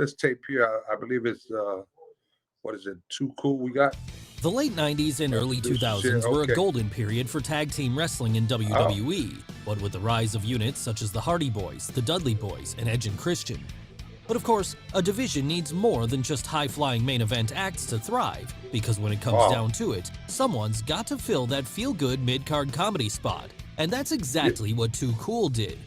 this tape here, I believe it's what is it? Too Cool. We got The late 90s and early producers here. 2000s were a Okay. golden period for tag team wrestling in Oh, WWE, what with the rise of units such as the Hardy Boys, the Dudley Boys, and Edge and Christian. But of course, a division needs more than just high-flying main event acts to thrive, because when it comes wow. down to it, someone's got to fill that feel-good mid-card comedy spot, and that's Yeah. exactly what Too Cool did.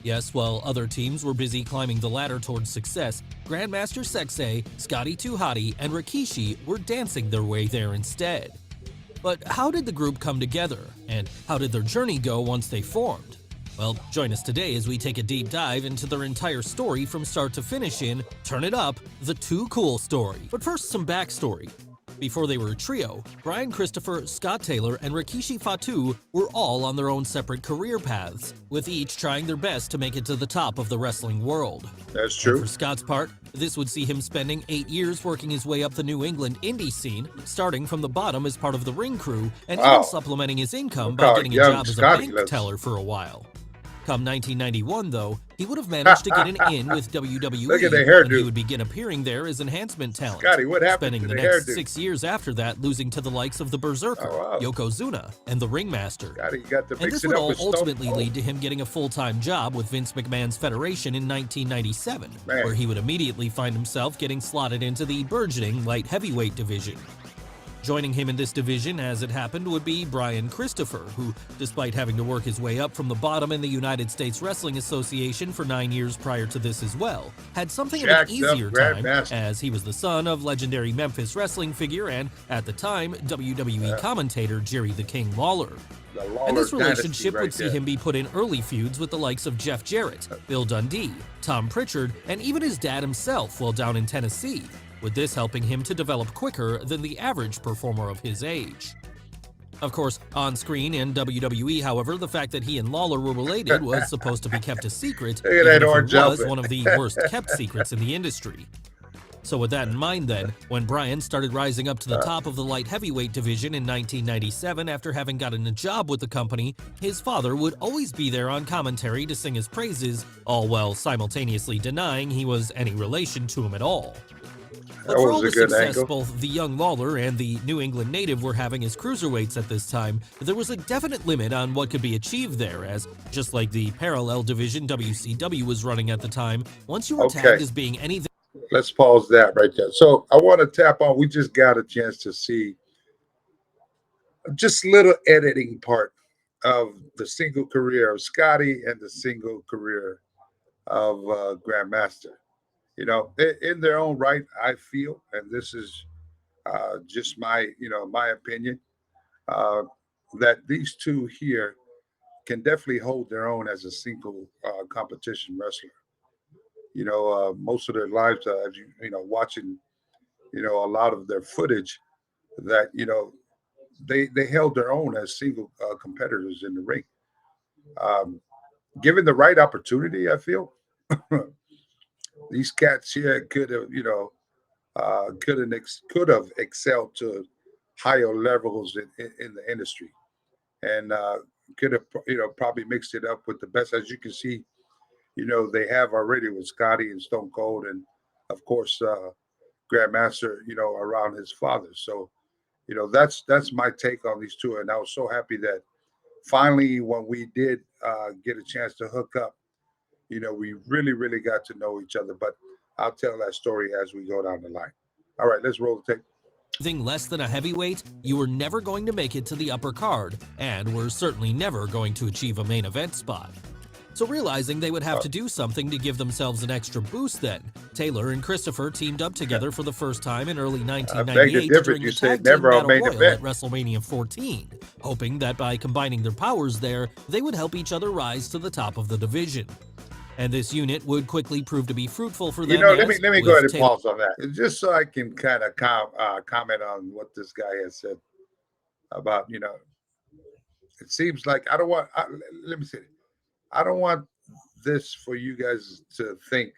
Yes, while other teams were busy climbing the ladder towards success, Grandmaster Sexay, Scotty 2 Hotty, and Rikishi were dancing their way there instead. But how did the group come together, and how did their journey go once they formed? Well, join us today as we take a deep dive into their entire story from start to finish in Turn It Up, the Too Cool story. But first, some backstory. Before they were a trio, Brian Christopher, Scott Taylor, and Rikishi Fatu were all on their own separate career paths, with each trying their best to make it to the top of the wrestling world. That's And true. for Scott's part, this would see him spending 8 years working his way up the New England indie scene, starting from the bottom as part of the ring crew, and even Wow. supplementing his income Look by how getting a young job as a Scotty bank looks. teller for a while. Come 1991, though, he would have managed to get an in with Look at the WWE, and he hairdo. would begin appearing there as enhancement talent, Scotty, what happened spending to the the next hairdo? 6 years after that losing to the likes of the Berserker, Oh, wow. Yokozuna, and the Ringmaster. Scotty got to And mix this it would up all with Stone ultimately Cold. lead to him getting a full-time job with Vince McMahon's Federation in 1997, Man. where he would immediately find himself getting slotted into the burgeoning light heavyweight division. Joining him in this division, as it happened, would be Brian Christopher, who, despite having to work his way up from the bottom in the United States Wrestling Association for 9 years prior to this as well, had something of an Jacked up easier time, Grandmaster. as he was the son of legendary Memphis wrestling figure and, at the time, WWE commentator Jerry the King Lawler. The And Lawler this dynasty relationship right would see there. him be put in early feuds with the likes of Jeff Jarrett, Bill Dundee, Tom Pritchard, and even his dad himself while down in Tennessee, with this helping him to develop quicker than the average performer of his age. Of course, on screen in WWE, however, the fact that he and Lawler were related was supposed to be kept a secret, Look at even that if orange it was outfit. one of the worst kept secrets in the industry. So with that in mind then, when Brian started rising up to the top of the light heavyweight division in 1997 after having gotten a job with the company, his father would always be there on commentary to sing his praises, all while simultaneously denying he was any relation to him at all. But That for was all a the good success angle. both the young Lawler and the New England native were having as cruiserweights at this time, there was a definite limit on what could be achieved there, as just like the parallel division WCW was running at the time, once you were Okay. tagged as being anything Let's pause that right there. So I want to tap on. We just got a chance to see just little editing part of the single career of Scotty and the single career of Grandmaster. In their own right, I feel, and this is just my opinion, uh, that these two here can definitely hold their own as a single competition wrestler. Most of their lives, as watching, a lot of their footage, that they held their own as single competitors in the ring. Um, Given the right opportunity, I feel these cats here could have, could have excelled to higher levels in the industry, and could have, probably mixed it up with the best. As you can see, they have already with Scotty and Stone Cold, and of course Grandmaster, around his father. So, that's my take on these two, and I was so happy that finally, when we did get a chance to hook up, we really, really got to know each other. But I'll tell that story as we go down the line. All right, let's roll the tape. less than a heavyweight, you were never going to make it to the upper card, and were certainly never going to achieve a main event spot. So realizing they would have to do something to give themselves an extra boost then, Taylor and Christopher teamed up together for the first time in early I beg to 1998 differ. during You the said Tag Team never a Battle main Royal event. at WrestleMania 14, hoping that by combining their powers there, they would help each other rise to the top of the division. And this unit would quickly prove to be fruitful for them Let me go ahead and Taylor pause on that, just so I can kind of comment on what this guy has said about. It seems like I don't want. Let me say, I don't want this for you guys to think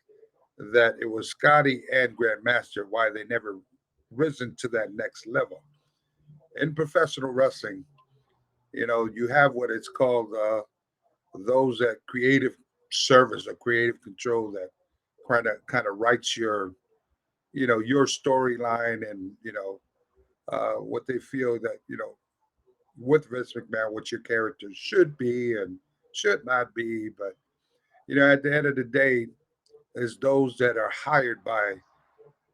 that it was Scotty and Grandmaster why they never risen to that next level in professional wrestling. You have what it's called those that creative service or creative control that kind of writes your, your storyline, and what they feel that with Vince McMahon, what your character should be and should not be. But at the end of the day, is those that are hired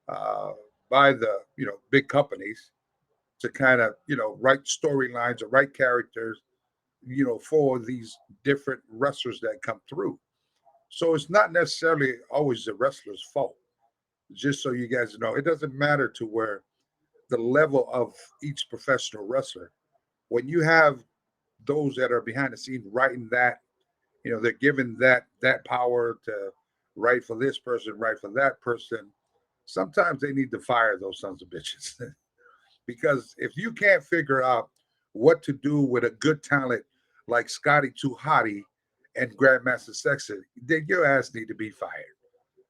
uh, by the big companies to kind of write storylines or write characters for these different wrestlers that come through. So it's not necessarily always the wrestler's fault. Just so you guys know, it doesn't matter to where the level of each professional wrestler. When you have those that are behind the scene writing that, they're given that power to write for this person, write for that person. Sometimes they need to fire those sons of bitches. Because if you can't figure out what to do with a good talent like Scotty Too Hottie and Grandmaster Sexton, then your ass need to be fired.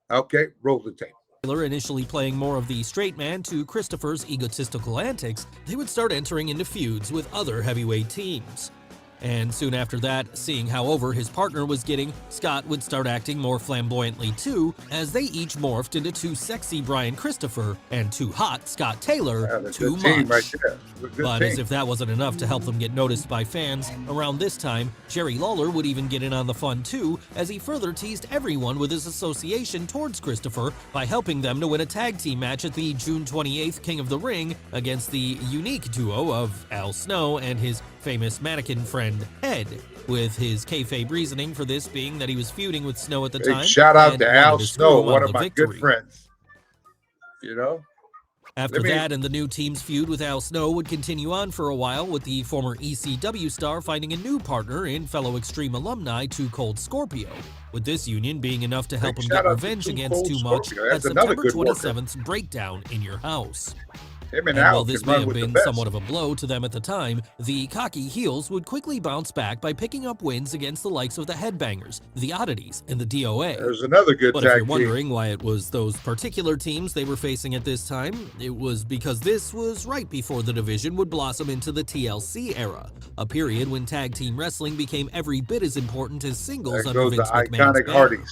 Okay, roll the tape. Taylor initially playing more of the straight man to Christopher's egotistical antics, they would start entering into feuds with other heavyweight teams. And soon after that, seeing how over his partner was getting, Scott would start acting more flamboyantly too, as they each morphed into too sexy Brian Christopher and too hot Scott Taylor too much. Right there. But as if that wasn't enough to help them get noticed by fans, around this time, Jerry Lawler would even get in on the fun too, as he further teased everyone with his association towards Christopher by helping them to win a tag team match at the June 28th King of the Ring against the unique duo of Al Snow and his famous mannequin friend Ed, with his kayfabe reasoning for this being that he was feuding with Snow at the time. Shout out and to wanted Al to Snow, screw him out one of of the my victory. good friends. You know? After that, and the new team's feud with Al Snow would continue on for a while, with the former ECW star finding a new partner in fellow Extreme alumni Too Cold Scorpio, with this union being enough to help him get revenge against Too Much at September 27th's Breakdown in Your House. And while this may have been somewhat of a blow to them at the time, the cocky heels would quickly bounce back by picking up wins against the likes of the Headbangers, the Oddities, and the DOA. There's another good But tag if you're wondering why it was those particular teams they were facing at this time, it was because this was right before the division would blossom into the TLC era, a period when tag team wrestling became every bit as important as singles under Vince McMahon's banner.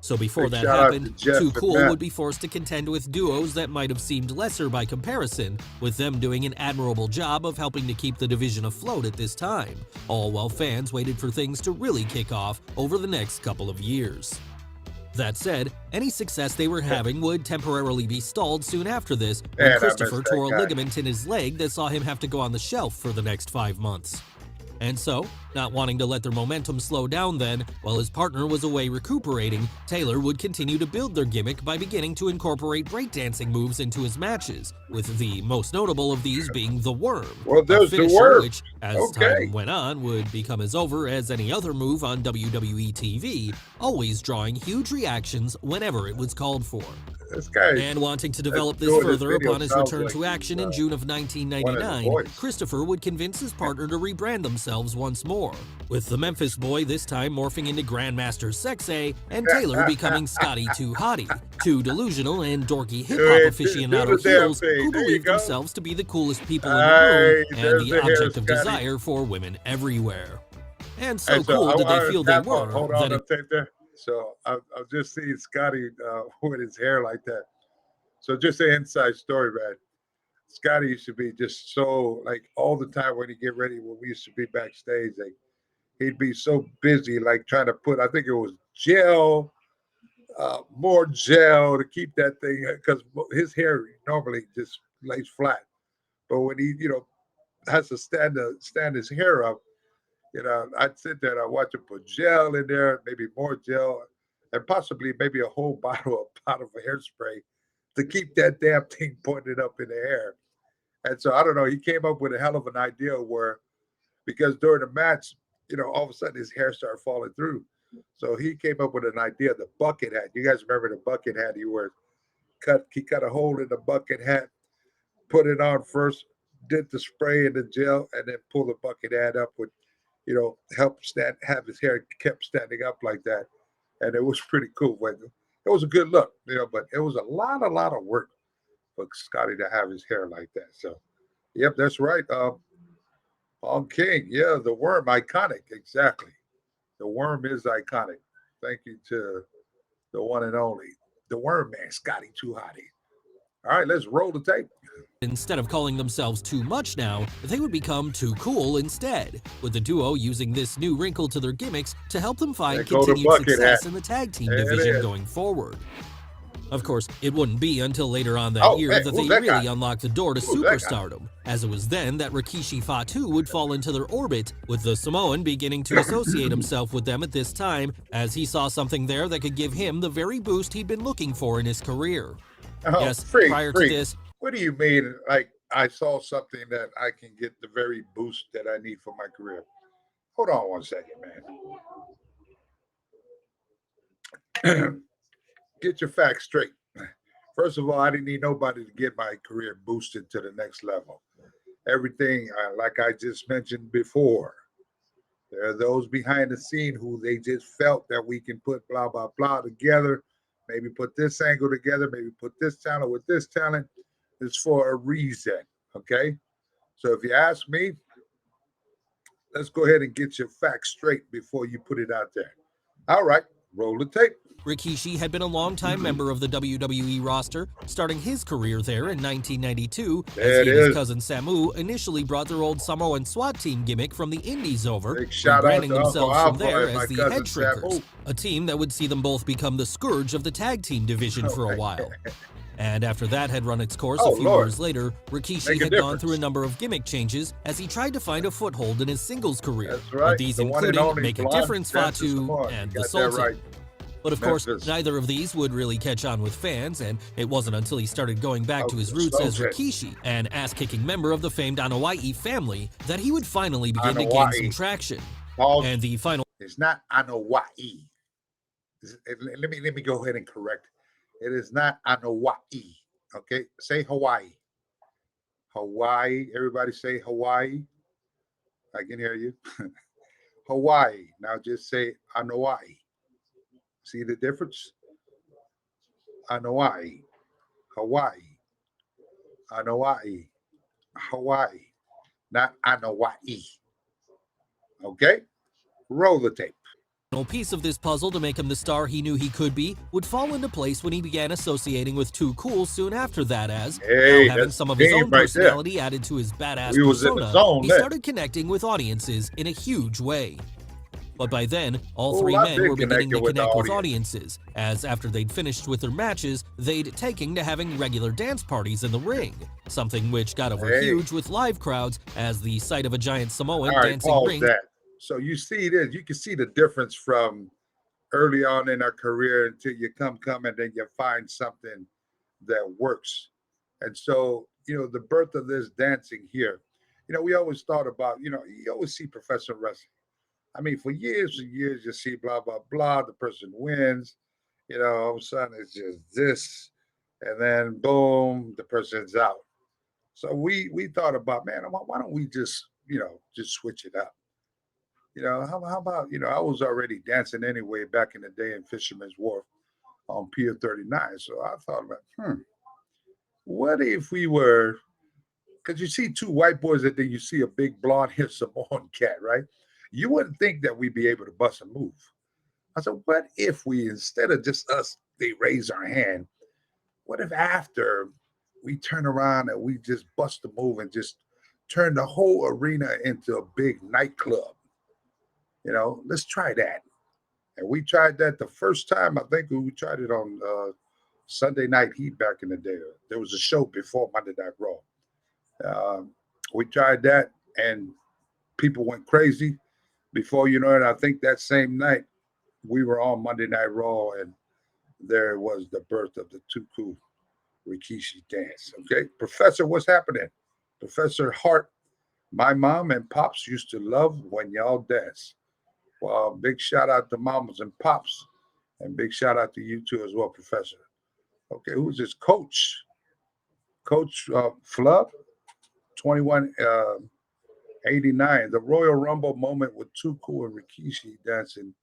So before that happened, Too Cool would be forced to contend with duos that might have seemed lesser by comparison, with them doing an admirable job of helping to keep the division afloat at this time, all while fans waited for things to really kick off over the next couple of years. That said, any success they were having would temporarily be stalled soon after this, when Christopher tore a ligament in his leg that saw him have to go on the shelf for the next 5 months. And so, not wanting to let their momentum slow down then, while his partner was away recuperating, Taylor would continue to build their gimmick by beginning to incorporate breakdancing moves into his matches, with the most notable of these being the Worm, a finisher which, as time went on, would become as over as any other move on WWE TV, always drawing huge reactions whenever it was called for. And wanting to develop this further upon his return to action in June of 1999, Christopher would convince his partner to rebrand themselves once more, with the Memphis Boy this time morphing into Grandmaster Sexay and Taylor becoming Scotty Too Hottie, two delusional and dorky hip-hop aficionado heels who believed themselves to be the coolest people in the room and the object of desire for women everywhere. And so cool did they feel they were that it... So I've just seen Scotty with his hair like that. So just an inside story, man. Scotty used to be just so, like, all the time when he get ready, when we used to be backstage, like, he'd be so busy, like, trying to put, I think it was gel, more gel to keep that thing, because his hair normally just lays flat. But when he, has to stand his hair up, I'd sit there and I'd watch him put gel in there, maybe more gel, and possibly maybe a whole pot of hairspray to keep that damn thing pointed up in the air. And so I don't know, he came up with a hell of an idea where, because during the match, all of a sudden his hair started falling through. So he came up with an idea, the bucket hat. You guys remember the bucket hat he wears? He cut a hole in the bucket hat, put it on first, did the spray and the gel, and then pull the bucket hat up with, help have his hair kept standing up like that. And it was pretty cool. But it was a good look, but it was a lot of work for Scotty to have his hair like that. So, yep, that's right. On King, yeah, the Worm, iconic, exactly. The Worm is iconic. Thank you to the one and only. the Worm Man, Scotty Too Hottie. All right, let's roll the tape. Instead of calling themselves Too Much now, they would become Too Cool instead, with the duo using this new wrinkle to their gimmicks to help them There find go the continued bucket hat. success in the tag team There it division is. going forward. Of course, it wouldn't be until later on that Oh, year man, that who's they that really guy? unlocked the door to Who's that guy? superstardom, as it was then that Rikishi Fatu would fall into their orbit, with the Samoan beginning to associate himself with them at this time, as he saw something there that could give him the very boost he'd been looking for in his career. Oh, Yes, freak, prior to freak. this, What do you mean? Like I saw something that I can get the very boost that I need for my career? Hold on one second, man. Get your facts straight. First of all, I didn't need nobody to get my career boosted to the next level. Everything, like I just mentioned before, there are those behind the scene who they just felt that we can put blah blah blah together, maybe put this angle together, maybe put this talent with this talent. It's for a reason. Okay. So if you ask me, let's go ahead and get your facts straight before you put it out there. All right, roll the tape. Rikishi had been a longtime member of the WWE roster, starting his career there in 1992, as There it he and his is. cousin Samu initially brought their old Samoan SWAT team gimmick from the Indies over, Big shout out rebranding to Uncle themselves from Alpha there and my as the cousin Head Shrinkers, Samu. a team that would see them both become the scourge of the tag team division for a while. And after that had run its course Oh, a few Lord. years later, Rikishi Make a had gone difference. through a number of gimmick changes as he tried to find a foothold in his singles career. That's right. With these The one and including only Make a blonde Difference dancer Fatu Samoan. and You The got that Sultan. right. But of course, Memphis. neither of these would really catch on with fans, and it wasn't until he started going back to his roots as Sultan. Rikishi, an ass-kicking member of the famed Anoa'i family, that he would finally begin to gain some Anoa'i. traction. Pause. And the final It's not Anoa'i. Let me go ahead and correct. It is not Anoa'i. Okay, say Hawaii. Hawaii. Everybody say Hawaii. I can hear you. Hawaii. Now just say Anoa'i. See the difference? Anoa'i. Hawaii. Anoa'i. Hawaii. Not Anoa'i. Okay? Roll the tape. piece of this puzzle to make him the star he knew he could be would fall into place when he began associating with Too Cool soon after that, as Hey, now having that's some of the his game own right there. personality added to his badass We was in the persona, zone he then. started connecting with audiences in a huge way. But by then, all Oh, three I've men been were beginning to connecting with the connect with audience. audiences, as after they'd finished with their matches, they'd taken to having regular dance parties in the ring, something which got over Hey. huge with live crowds, as the sight of a giant Samoan All right, dancing pause ring that. So you see this, you can see the difference from early on in our career until you come and then you find something that works. And so, the birth of this dancing here, we always thought about, you always see professional wrestling. I mean, for years and years, you see blah, blah, blah, the person wins, all of a sudden it's just this, and then boom, the person's out. So we thought about, man, why don't we just switch it up? How about, I was already dancing anyway back in the day in Fisherman's Wharf on Pier 39. So I thought about, what if we were, because you see two white boys and then you see a big blonde haired Samoan cat, right? You wouldn't think that we'd be able to bust a move. I said, what if we, instead of just us, they raise our hand, what if after we turn around and we just bust a move and just turn the whole arena into a big nightclub? Let's try that. And we tried that the first time. I think we tried it on Sunday Night Heat back in the day. There was a show before Monday Night Raw. Um, we tried that, and people went crazy. Before you know it, I think that same night we were on Monday Night Raw, and there was the birth of the Tuku Rikishi dance. Okay, Professor, what's happening? Professor Hart, my mom and pops used to love when y'all dance. Well, big shout out to mamas and pops, and big shout out to you too as well, Professor. Okay, who's this? Coach Flub, 2189. The Royal Rumble moment with Tuku and Rikishi dancing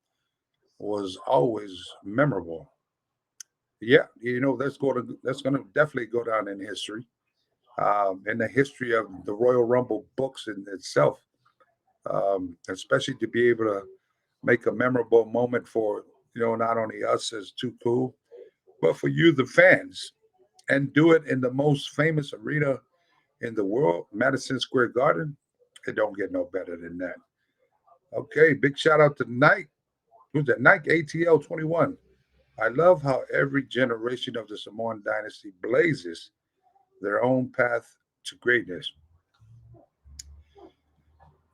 was always memorable. Yeah, that's gonna definitely go down in history, in the history of the Royal Rumble books in itself, especially to be able to make a memorable moment for not only us as Tuku, but for you, the fans, and do it in the most famous arena in the world, Madison Square Garden. It don't get no better than that. Okay, big shout out to Nike. Who's that? Nike ATL 21. I love how every generation of the Samoan dynasty blazes their own path to greatness.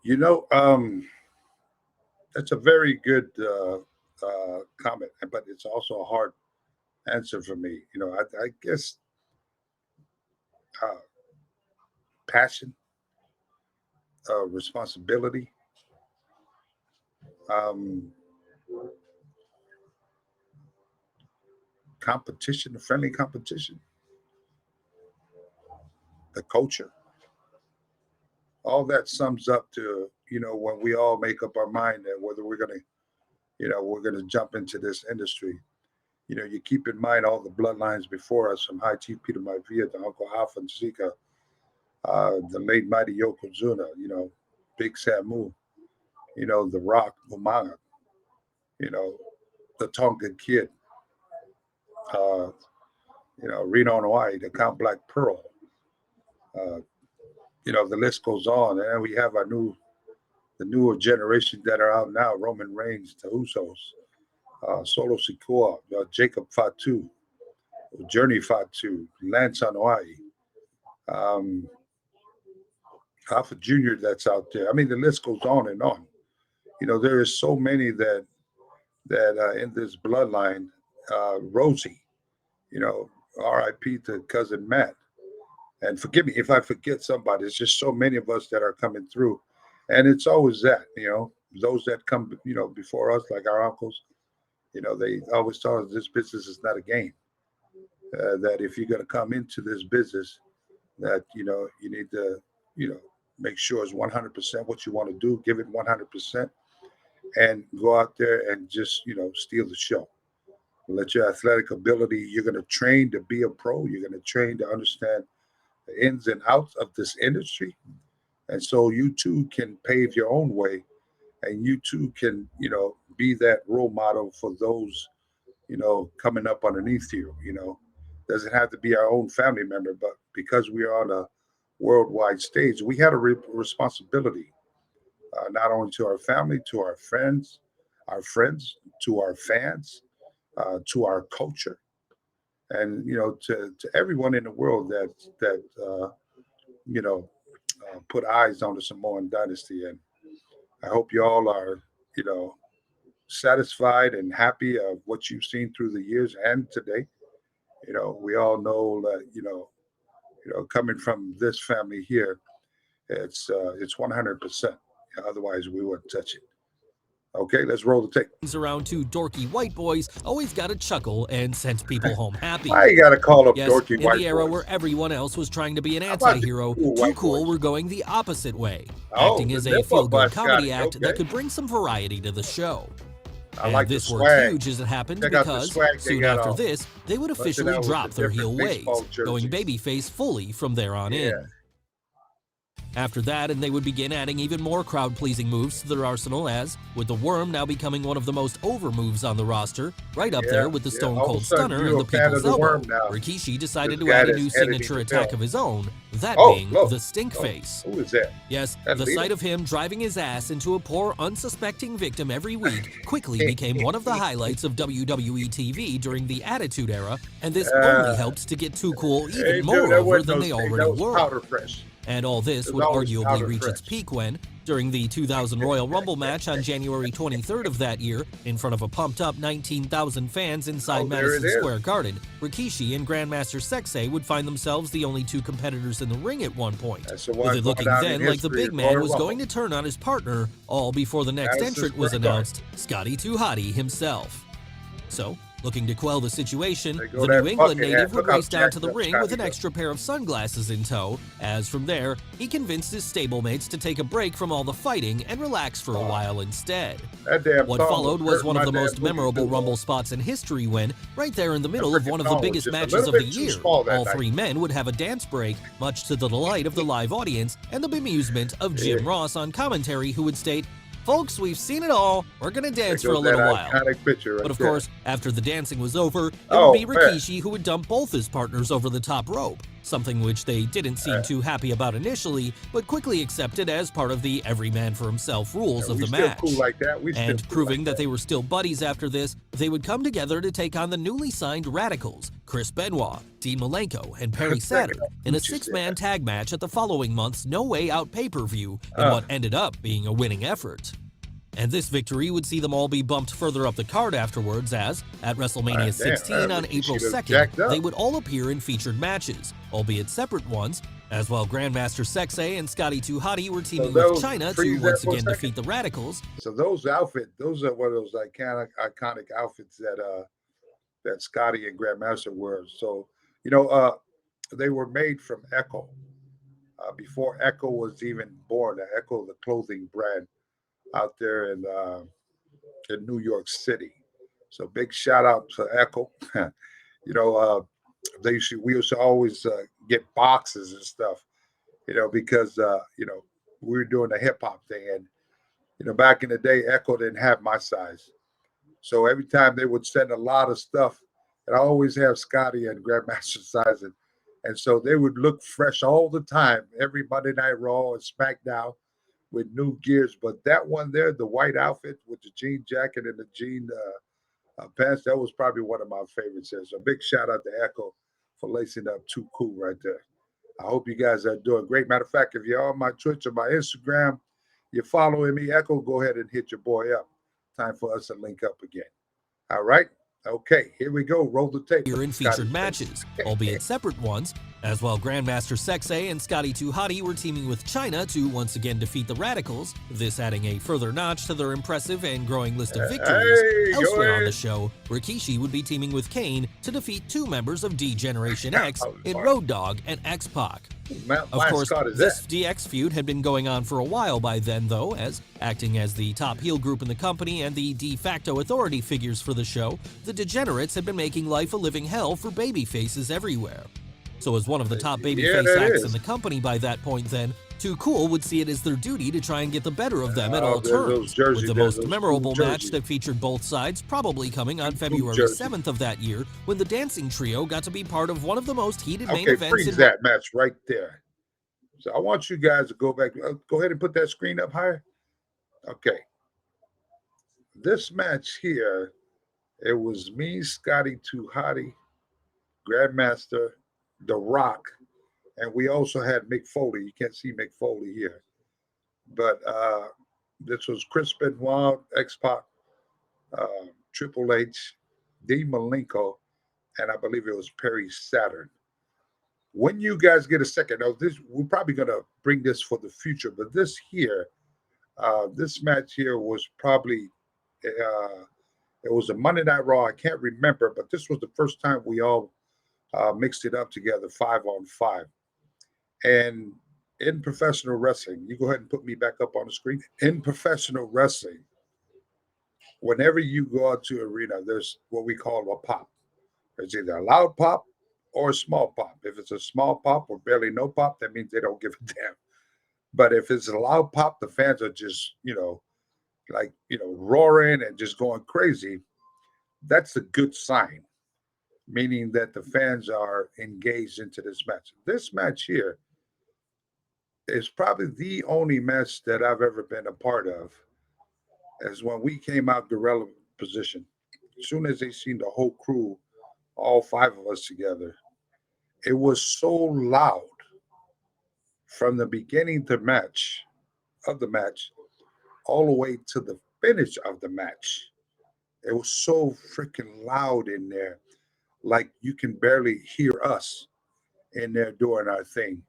You know, that's a very good comment, but it's also a hard answer for me. I guess uh, passion, responsibility, um, competition, friendly competition, the culture. All that sums up to when we all make up our mind that whether we're gonna jump into this industry. You keep in mind all the bloodlines before us, from High Chief Peter Maivia to Uncle Alpha and Zika, the late mighty Yokozuna, Big Samu, The Rock, Umaga, you know, the Tongan Kid, uh, Reno Hawaii, the Count Black Pearl. Uh, the list goes on. And we have the newer generation that are out now: Roman Reigns, the Usos, Solo Sikoa, Jacob Fatu, Journey Fatu, Lance Anoa'i, um, Alpha Junior that's out there. I mean, the list goes on and on. There is so many that in this bloodline. Rosie, R.I.P. to cousin Matt. And forgive me if I forget somebody. It's just so many of us that are coming through, and it's always that those that come before us, like our uncles. They always tell us this business is not a game. That if you're going to come into this business, that you need to you know make sure it's 100% what you want to do. Give it 100%, and go out there and just steal the show. Let your athletic ability. You're going to train to be a pro. You're going to train to understand the ins and outs of this industry, and so you too can pave your own way, and you too can be that role model for those coming up underneath you. Doesn't have to be our own family member, but because we are on a worldwide stage, we had a responsibility, not only to our family, to our friends, to our fans, to our culture, and to everyone in the world that you know put eyes on the Samoan dynasty. And I hope you all are you know satisfied and happy of what you've seen through the years and today. We all know that coming from this family here, it's 100%. Otherwise, we wouldn't touch it. Okay, let's roll the tape. Around two dorky white boys always got a chuckle and sent people home happy. Why you gotta call them Yes, dorky in white the era boys? where everyone else was trying to be an How about the anti-hero, cool Too white Cool boys? were going the opposite way, Oh, acting the as a nipple feel-good bust comedy got it. act that Okay. could bring some variety to the show. I And like the this worked swag. huge as it happened Check out the because swag they soon got after on. this, they would Busting officially out with drop the their heel different ways, baseball going jerseys. babyface fully from there on Yeah. in. After that, and they would begin adding even more crowd-pleasing moves to their arsenal, as, with the Worm now becoming one of the most over moves on the roster, right up there with the Stone All of a Cold sudden, Stunner you're and a the fan People's of the Elbow. Worm now. Rikishi decided This to guy add a that's new editing signature the attack film. of his own, that Oh, being look. the Stink Oh, Face. who is that? Yes, That the Lita? sight of him driving his ass into a poor, unsuspecting victim every week quickly became one of the highlights of WWE TV during the Attitude Era, and this only helped to get Too Cool even Hey, more dude, that over wasn't than no they sting. already That was were. powder fresh. And all this It was would always arguably powder reach its fresh. peak when, during the 2000 Royal Rumble match on January 23rd of that year, in front of a pumped-up 19,000 fans inside Oh, there it Madison is. Square Garden, Rikishi and Grandmaster Sexay would find themselves the only two competitors in the ring at one point, That's the with one it going looking down in then like the history big of man Royal was Rumble. going to turn on his partner, all before the next Madison entrant was Square Garden. announced, Scotty 2 Hotty himself. So, looking to quell the situation, There go the that New England bucket native hat. would Look how race down to jacked the up ring Scotty with an goes. extra pair of sunglasses in tow, as from there, he convinced his stablemates to take a break from all the fighting and relax for a while instead. That damn What thong followed was hurting one my of the damn most booty memorable too, Rumble though. spots in history when, right there in the middle of freaking one of the thong was biggest just a matches little of the bit too year, small that all night. three men would have a dance break, much to the delight of the live audience and the bemusement of Jim Yeah. Ross on commentary, who would state, Folks, we've seen it all. We're gonna There dance for a goes that little while. iconic picture right But of there. course, after the dancing was over, it Oh, would be man. Rikishi who would dump both his partners over the top rope, something which they didn't seem too happy about initially, but quickly accepted as part of the every man for himself rules of we the still match. cool like that. We still And cool proving like that they were still buddies after this, they would come together to take on the newly signed Radicals, Chris Benoit, Dean Malenko, and Perry Saturn in a six-man tag match at the following month's No Way Out pay-per-view in what ended up being a winning effort. And this victory would see them all be bumped further up the card afterwards as, at WrestleMania 16 on April 2nd, they would all appear in featured matches, albeit separate ones, as while Grandmaster Sexay and Scotty 2 Hotty were teaming with China to once again defeat the Radicals. So those outfits, those are one of those iconic outfits that Scotty and Grandmaster were. So, they were made from Echo. Before Echo was even born, Echo, the clothing brand out there in New York City. So big shout out to Echo. We used to always get boxes and stuff, because we were doing the hip hop thing, and back in the day, Echo didn't have my size, so every time they would send a lot of stuff, and I always have Scotty and Grandmaster size, and so they would look fresh all the time, every Monday Night Raw and SmackDown with new gears. But that one there, the white outfit with the jean jacket and the jean pants, that was probably one of my favorites there. So big shout out to Echo for lacing up Too Cool right there. I hope you guys are doing great. Matter of fact, if you're on my Twitch or my Instagram, you're following me, Echo, go ahead and hit your boy up. Time for us to link up again. All right. Okay, here we go. Roll the tape. Here in featured matches, albeit separate ones, as while Grandmaster Sexay and Scotty 2 Hotty were teaming with China to once again defeat the Radicals, this adding a further notch to their impressive and growing list of victories. Elsewhere on the show, Rikishi would be teaming with Kane to defeat two members of D-Generation X in Road Dogg and X-Pac. Of course, this DX feud had been going on for a while by then, though, as acting as the top heel group in the company and the de facto authority figures for the show, the Degenerates had been making life a living hell for babyfaces everywhere. So as one of the top babyface acts in the company by that point then, Too Cool would see it as their duty to try and get the better of them at all turns, with the most memorable match that featured both sides probably coming on February 7th of that year, when the Dancing Trio got to be part of one of the most heated main events. Freeze that match right there. So I want you guys to go back. Go ahead and put that screen up higher. Okay. This match here, it was me, Scotty 2 Hotty, Grandmaster, The Rock, and we also had Mick Foley. You can't see Mick Foley here. But this was Chris Benoit, X-Pac, Triple H, Dean Malenko, and I believe it was Perry Saturn. When you guys get a second, now we're probably going to bring this for the future, but this match here was probably, it was a Monday Night Raw. I can't remember, but this was the first time we all mixed it up together, 5-on-5. And in professional wrestling, you go ahead and put me back up on the screen. In professional wrestling, whenever you go out to an arena, there's what we call a pop. There's either a loud pop or a small pop. If it's a small pop or barely no pop, that means they don't give a damn. But if it's a loud pop, the fans are just, roaring and just going crazy. That's a good sign, meaning that the fans are engaged into this match. This match here is probably the only match that I've ever been a part of, as when we came out gorilla position. As soon as they seen the whole crew, all five of us together, it was so loud from the beginning of the match, all the way to the finish of the match. It was so freaking loud in there, like you can barely hear us in there doing our thing.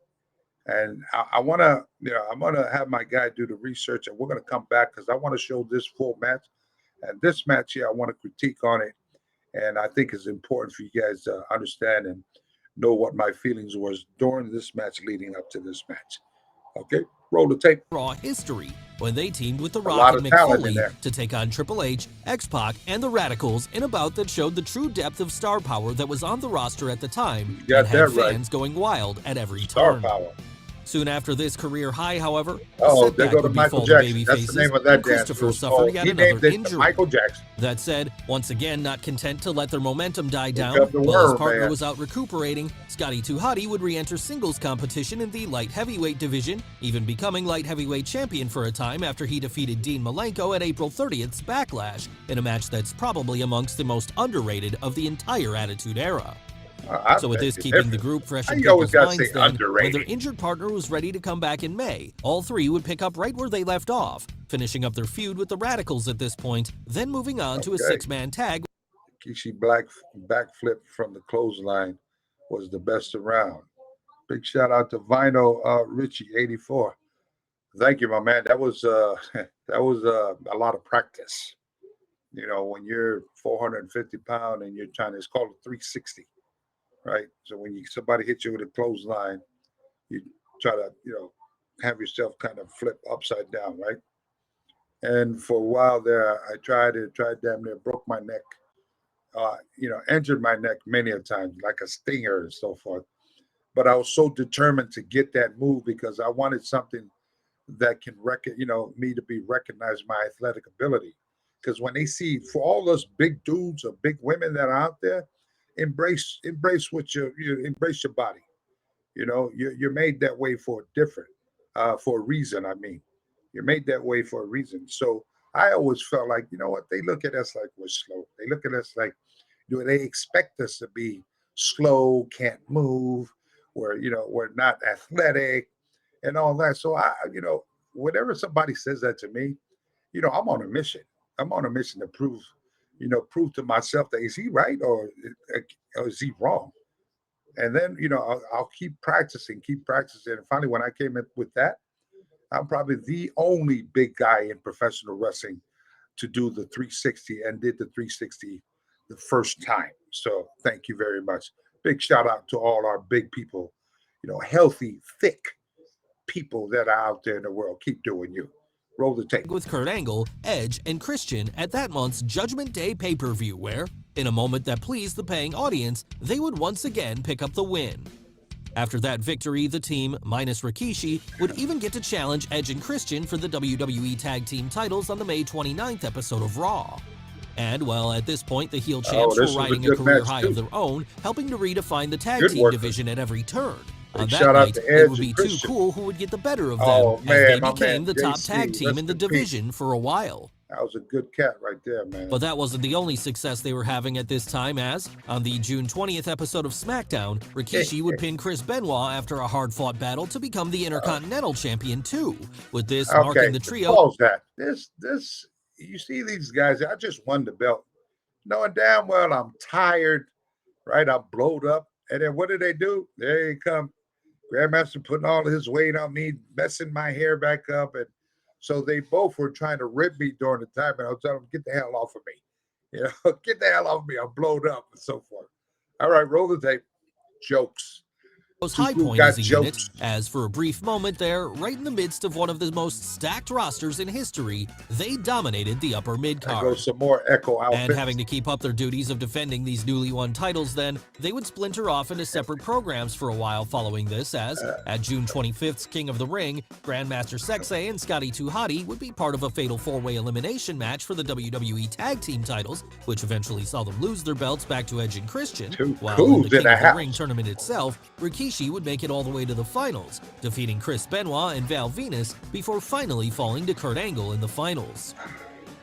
And I want to, I'm going to have my guy do the research, and we're going to come back because I want to show this full match. And this match here, I want to critique on it. And I think it's important for you guys to understand and know what my feelings was during this match leading up to this match. Okay, roll the tape. Raw history when they teamed with The Rock and Mick Foley to take on Triple H, X-Pac, and the Radicals in a bout that showed the true depth of star power that was on the roster at the time and had fans going wild at every turn. Power. Soon after this career high, however, a Oh, there setback go to would Michael befall the Jackson. That's the babyfaces, name of that and dance. It Christopher was suffered called. yet He another named it injury. Michael Jackson. That said, once again, not content to let their momentum die Here down, come the while his worm, partner man. was out recuperating, Scotty 2 Hotty would re-enter singles competition in the light heavyweight division, even becoming light heavyweight champion for a time after he defeated Dean Malenko at April 30th's Backlash, in a match that's probably amongst the most underrated of the entire Attitude Era. So with this keeping the group fresh in You always people's gotta minds say then, when their underrated. injured partner was ready to come back in May, all three would pick up right where they left off, finishing up their feud with the Radicals at this point, then moving on to a Okay. six-man tag. Rikishi black backflip from the clothesline was the best around. Big shout out to Vino Richie 84. Thank you, my man. That was that was a lot of practice. You know, when you're 450 pounds and you're trying to, it's called a 360, right? So when somebody hits you with a clothesline, you try to, have yourself kind of flip upside down, right? And for a while there, I tried damn near broke my neck, injured my neck many a times, like a stinger and so forth. But I was so determined to get that move because I wanted something that can me to be recognized my athletic ability. Because when they see, for all those big dudes or big women that are out there, embrace what you embrace your body. You're made that way for a reason. I mean, you're made that way for a reason. So I always felt like, you know what, they look at us like we're slow. They look at us like, do they expect us to be slow, can't move, we're not athletic and all that. So whenever somebody says that to me, I'm on a mission. I'm on a mission to prove to myself that is he right or is he wrong? And then, I'll keep practicing. And finally, when I came up with that, I'm probably the only big guy in professional wrestling to do the 360 and did the 360 the first time. So thank you very much. Big shout out to all our big people, healthy, thick people that are out there in the world. Keep doing you. Roll the tape. With Kurt Angle, Edge, and Christian at that month's Judgment Day pay-per-view where, in a moment that pleased the paying audience, they would once again pick up the win. After that victory, the team, minus Rikishi, would even get to challenge Edge and Christian for the WWE Tag Team titles on the May 29th episode of Raw. And, well, at this point, the heel champs were riding a career high of their own, helping to redefine the tag team division at every turn. On that night, it would be Too Cool who would get the better of them as they became the top tag team in the division for a while. That was a good cat right there, man. But that wasn't the only success they were having at this time as, on the June 20th episode of SmackDown, Rikishi would pin Chris Benoit after a hard-fought battle to become the Intercontinental Champion too, with this marking the trio. Pause that. This, you see these guys, I just won the belt, knowing damn well I'm tired, right? I'm blowed up. And then what do? There they come. Grandmaster putting all his weight on me, messing my hair back up. And so they both were trying to rip me during the time. And I was telling them, get the hell off of me. Get the hell off of me. I'm blown up and so forth. All right, roll the tape. Jokes. High point as a unit, as for a brief moment there, right in the midst of one of the most stacked rosters in history, they dominated the upper mid-card. There goes some more Echo outfits. And having to keep up their duties of defending these newly won titles then, they would splinter off into separate programs for a while following this as, at June 25th's King of the Ring, Grandmaster Sexay and Scotty 2 Hotty would be part of a fatal four-way elimination match for the WWE Tag Team titles, which eventually saw them lose their belts back to Edge and Christian, while in the King of the Ring tournament itself, Rikishi would make it all the way to the finals, defeating Chris Benoit and Val Venus before finally falling to Kurt Angle in the finals.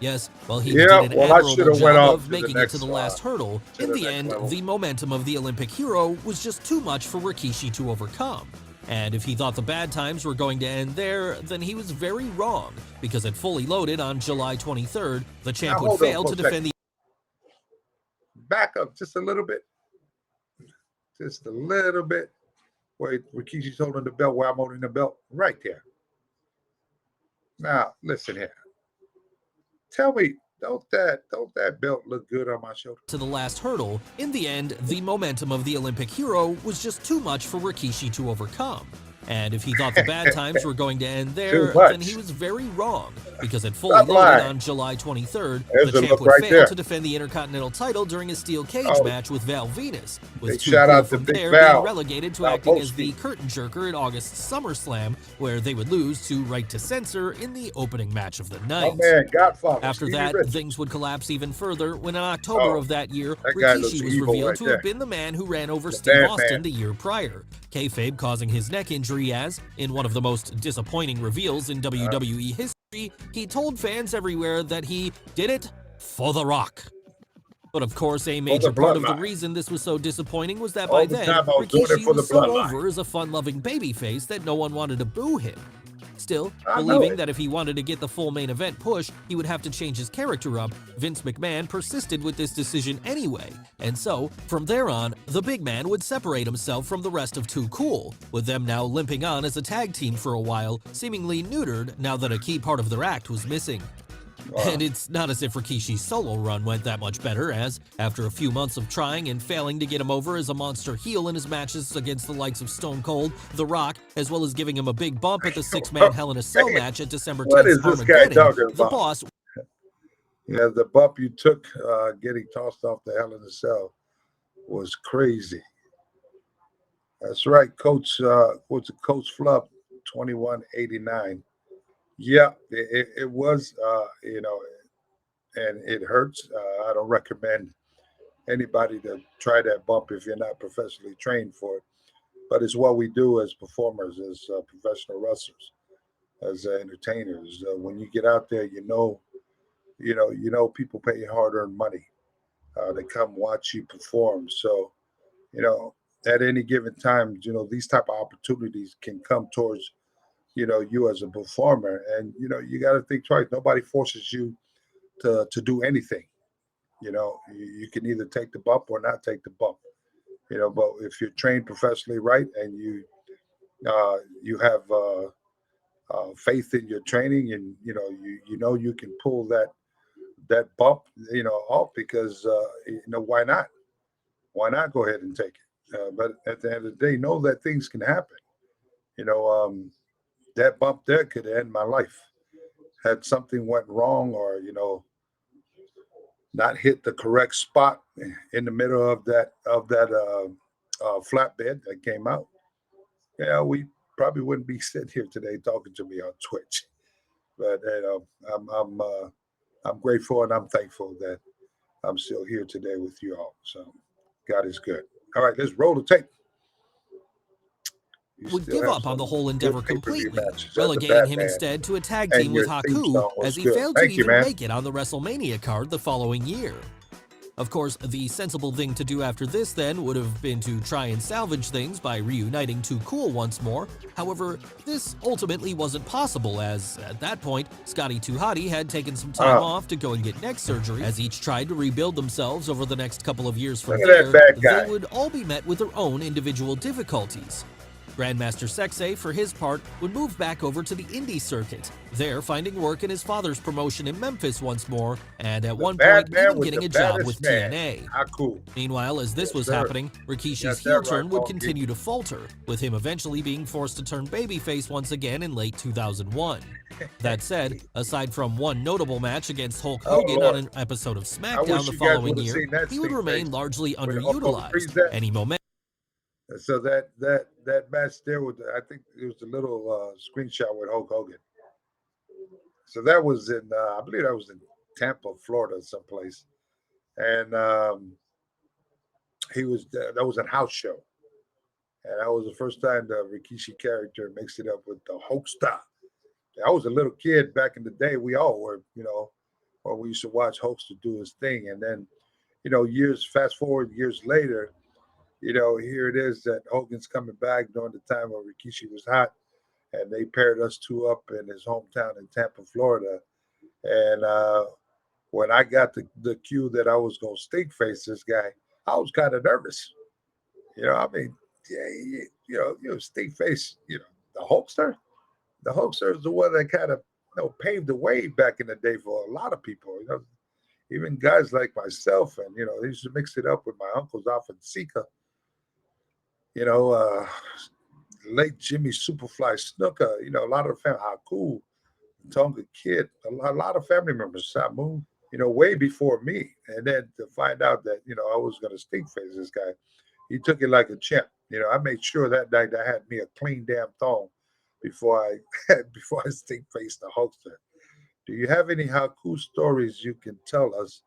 Yes, well, he did an admirable job of making it to the last hurdle. In the end, the momentum of the Olympic hero was just too much for Rikishi to overcome. And if he thought the bad times were going to end there, then he was very wrong, because at Fully Loaded on July 23rd, the champ would fail to defend the... Back up just a little bit. Just a little bit. Where Rikishi's holding the belt, where I'm holding the belt, right there. Now, listen here. Tell me, don't that belt look good on my shoulder? To the last hurdle, in the end, the momentum of the Olympic hero was just too much for Rikishi to overcome. And if he thought the bad times were going to end Too there, then he much. was very wrong, because at Fully Stop Loaded lying. on July 23rd, There's the a champ look would right fail there. to defend the Intercontinental title during a steel cage Oh, match with Val Venus, with big Too shout Cool out to from Big there being Val. relegated to Val acting as the Polsky. curtain jerker at August's SummerSlam, where they would lose to Right to Censor in the opening match of the My night. man, Godfather, After Stevie that, Richards. things would collapse even further when in October Oh, of that year, that guy looks Rikishi was evil revealed right to have there. been the man who ran over The Steve bad Austin man. the year prior, kayfabe causing his neck injury as, in one of the most disappointing reveals in WWE history, he told fans everywhere that he did it for The Rock. But of course, a For the major part of the bloodline. reason this was so disappointing was that All by the then, time I was doing it Rikishi for the was so bloodline. over as a fun-loving babyface that no one wanted to boo him. Still, I know believing it. that if he wanted to get the full main event push, he would have to change his character up, Vince McMahon persisted with this decision anyway. And so, from there on, the big man would separate himself from the rest of Too Cool, with them now limping on as a tag team for a while, seemingly neutered now that a key part of their act was missing. And it's not as if Rikishi's solo run went that much better, as, after a few months of trying and failing to get him over as a monster heel in his matches against the likes of Stone Cold, The Rock, as well as giving him a big bump at the six-man Hell in a Cell match at December What 10th's is this guy Armageddon, talking the about? boss Yeah, the bump you took getting tossed off the Hell in a Cell was crazy. That's right, Coach. What's it, Coach Flub, 2189. Yeah, it was. And it hurts. I don't recommend anybody to try that bump if you're not professionally trained for it. But it's what we do as performers, as professional wrestlers, as entertainers. When you get out there, people pay hard-earned money to come watch you perform. So, you know, at any given time, these type of opportunities can come towards, you as a performer, and you got to think twice. Nobody forces you to do anything. You can either take the bump or not take the bump. But if you're trained professionally right and you have faith in your training, and you can pull that bump off, because why not? Why not go ahead and take it? But at the end of the day, know that things can happen. You know, that bump there could end my life. Had something went wrong, or not hit the correct spot in the middle of that flatbed that came out, yeah, we probably wouldn't be sitting here today talking to me on Twitch. But I'm grateful and I'm thankful that I'm still here today with you all. So God is good. All right, let's roll the tape. You would still give have up on the some whole good endeavor pay-per-view completely, matches. That's the relegating bad him man. instead to a tag And team your with theme Haku, song was as he good. failed to Thank you, even man. make it on the WrestleMania card the following year. Of course, the sensible thing to do after this then would have been to try and salvage things by reuniting Too Cool once more. However, this ultimately wasn't possible, as at that point, Scotty 2 Hotty had taken some time off to go and get neck surgery. As each tried to rebuild themselves over the next couple of years from Look at that there, bad guy. they would all be met with their own individual difficulties. Grandmaster Sexay, for his part, would move back over to the indie circuit, there finding work in his father's promotion in Memphis once more, and at one Bad point man even with getting the a job baddest with man. TNA. How cool. Meanwhile, as this Yes, was sir. happening, Rikishi's Got heel that right, turn would Funky. continue to falter, with him eventually being forced to turn babyface once again in late 2001. That said, aside from one notable match against Hulk Oh, Hogan on Lord. an episode of I SmackDown wish the you guys following would have year, seen that he would stink remain face largely when Hulk Hogan underutilized. preset. Any momentum So that match there with, I think it was a little screenshot with Hulk Hogan. So that was in I believe that was in Tampa, Florida, someplace, and that was a house show, and that was the first time the Rikishi character mixed it up with the Hulkster. I was a little kid back in the day. We all were, when we used to watch Hulkster do his thing, and then fast forward years later, here it is that Hogan's coming back during the time when Rikishi was hot, and they paired us two up in his hometown in Tampa, Florida. And when I got the cue that I was going to stink face this guy, I was kind of nervous. I mean, yeah, stink face, the Hulkster. The Hulkster is the one that kind of, paved the way back in the day for a lot of people. Even guys like myself, and they used to mix it up with my uncles off in Sika. You know, uh, late Jimmy Superfly Snuka, a lot of the family, Haku, Tonga Kid, a lot of family members, Samu, way before me. And then to find out that, I was going to stink face this guy, he took it like a champ. I made sure that night I had me a clean damn thong before I before I stink faced the Hulkster. Do you have any Haku stories you can tell us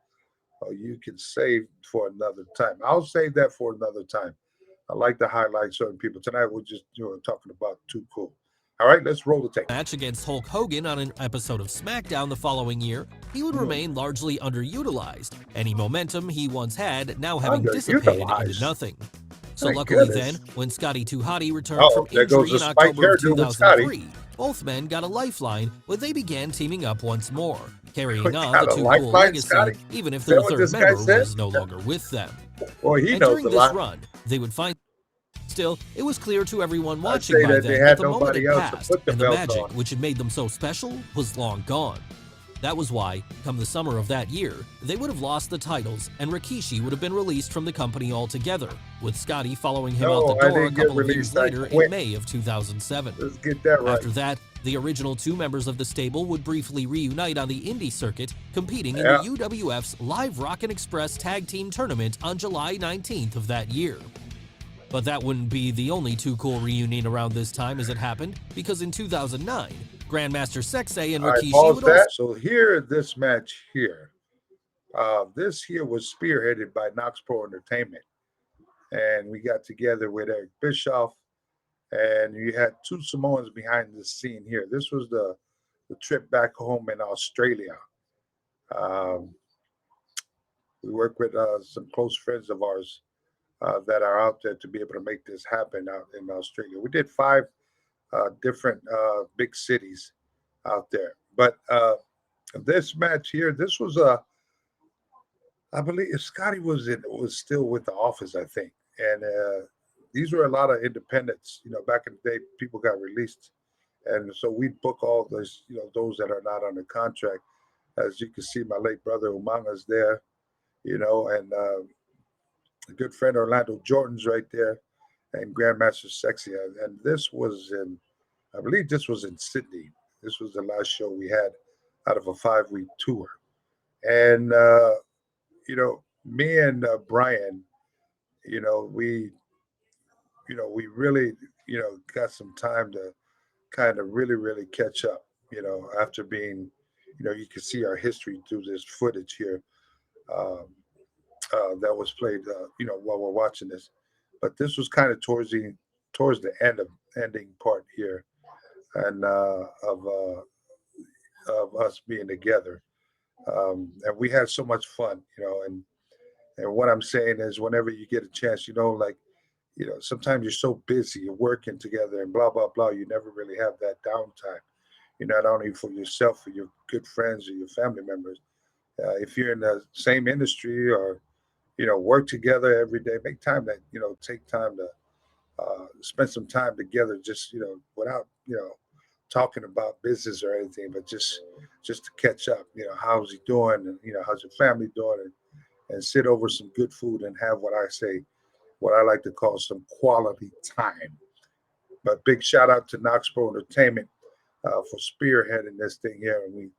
or you can save for another time? I'll save that for another time. I like to highlight certain people. Tonight we're just talking about too cool. All right, let's roll the tape. Match against Hulk Hogan on an episode of SmackDown the following year, he would remain largely underutilized, any momentum he once had now having dissipated into nothing. So Thank luckily goodness. then, when Scotty 2 Hotty returned from There goes injury the in spike October of hairdo with Scotty. 2003, both men got a lifeline when they began teaming up once more, carrying on Got the a Too Cool lifeline, legacy, Scotty? even if Is that their what third this guy member said? was no longer with them. Boy, he And knows during a this lot. run, they would find. Still, it was clear to everyone I'd watching say by that then they that had the moment nobody had else to passed, put the and the belt magic on. which had made them so special was long gone. That was why, come the summer of that year, they would have lost the titles and Rikishi would have been released from the company altogether, with Scotty following him out No, the I door a didn't get couple of years released. I later in quit. May of 2007. Let's get that right. After that, the original two members of the stable would briefly reunite on the indie circuit, competing in Yeah. the UWF's Live Rockin' Express Tag Team Tournament on July 19th of that year. But that wouldn't be the only Too Cool reunion around this time as it happened, because in 2009, Grandmaster Sexay and All right, Rikishi pause would also that. So here, this match here, this here was spearheaded by Knox Pro Entertainment, and we got together with Eric Bischoff, and you had two Samoans behind the scene here. This was the trip back home in Australia. Um, we worked with some close friends of ours that are out there to be able to make this happen out in Australia. We did five different big cities out there, but this match here, this was I believe Scotty was still with the office, I think, and these were a lot of independents. Back in the day, people got released, and so we'd book all those, those that are not under contract. As you can see, my late brother Umanga's there, and a good friend Orlando Jordan's right there, and Grandmaster Sexy. And this was I believe this was in Sydney. This was the last show we had out of a 5-week tour. And, me and Brian, we, we really, got some time to kind of really, really catch up, after being, you can see our history through this footage here. Um, that was played, while we're watching this. But this was kind of towards the ending part here, and of us being together, and we had so much fun, and what I'm saying is, whenever you get a chance, like, sometimes you're so busy, you're working together, and blah blah blah, you never really have that downtime. Not only for yourself, for your good friends or your family members. If you're in the same industry or work together every day, make time that take time to spend some time together, just without talking about business or anything, but just to catch up. How's he doing, and how's your family doing, and sit over some good food and have what I like to call some quality time. But big shout out to Knox Pro Entertainment for spearheading this thing here, and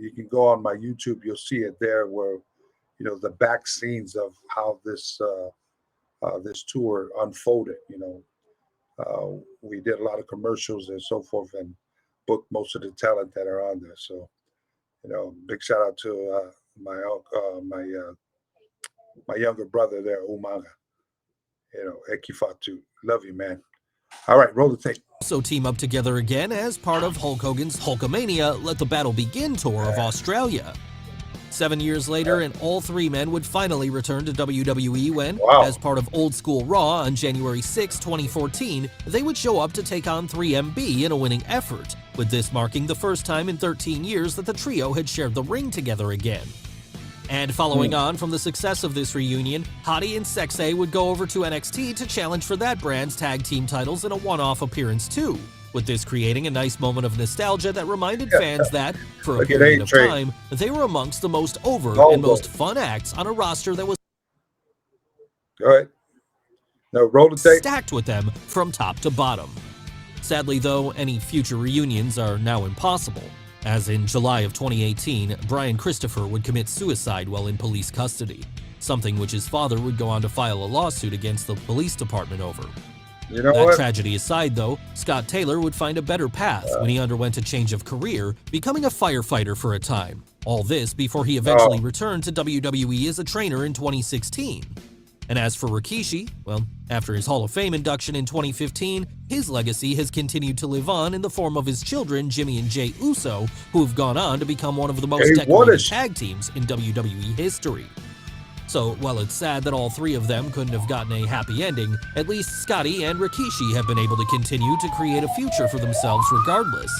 you can go on my YouTube, you'll see it there where the back scenes of how this tour unfolded. We did a lot of commercials and so forth, and booked most of the talent that are on there. So, big shout out to my younger brother there, Umanga. Ekifatu. Love you, man. All right, roll the tape. also team up together again as part of Hulk Hogan's Hulkamania Let the Battle Begin tour of Australia. 7 years later, and all three men would finally return to WWE when, as part of Old School Raw on January 6, 2014, they would show up to take on 3MB in a winning effort, with this marking the first time in 13 years that the trio had shared the ring together again. And following on from the success of this reunion, Hottie and Sexay would go over to NXT to challenge for that brand's tag team titles in a one-off appearance too, with this creating a nice moment of nostalgia that reminded fans that, for a period of time, they were amongst the most over and most fun acts on a roster that was... Go ahead. No, roll the tape. stacked with them from top to bottom. Sadly, though, any future reunions are now impossible, as in July of 2018, Brian Christopher would commit suicide while in police custody, something which his father would go on to file a lawsuit against the police department over. You know That what? tragedy aside, though, Scott Taylor would find a better path when he underwent a change of career, becoming a firefighter for a time. All this before he eventually Oh, returned to WWE as a trainer in 2016. And as for Rikishi, well, after his Hall of Fame induction in 2015, his legacy has continued to live on in the form of his children, Jimmy and Jay Uso, who have gone on to become one of the most hey, what decorated is? tag teams in WWE history. So, while it's sad that all three of them couldn't have gotten a happy ending, at least Scotty and Rikishi have been able to continue to create a future for themselves regardless.